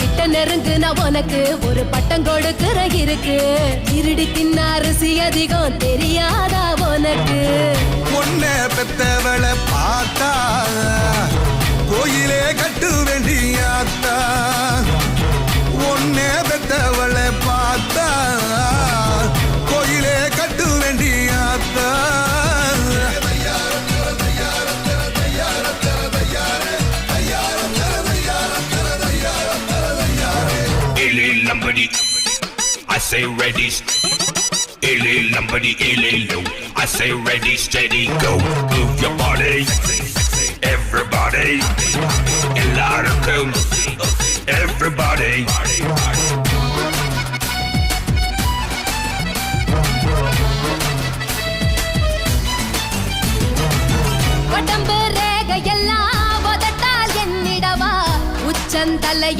கிட்ட நெருங்குனா உனக்கு ஒரு பட்டம் கொடுக்கிற இருக்கு. இருடி தின்ன அரிசி அதிகம் தெரியாதா உனக்கு? பொண்ண பெத்தவளை பார்த்தா கோயிலே கட்டு வேண்டியாத்தா. ஒன்னே பெத்தவளை பார்த்தா கோயிலே கட்டு வேண்டியாத்தா. Lambadi, I say ready. Illy Lambadi, illy low. I say ready, steady, go. Move your body, everybody. A lot of cool, everybody.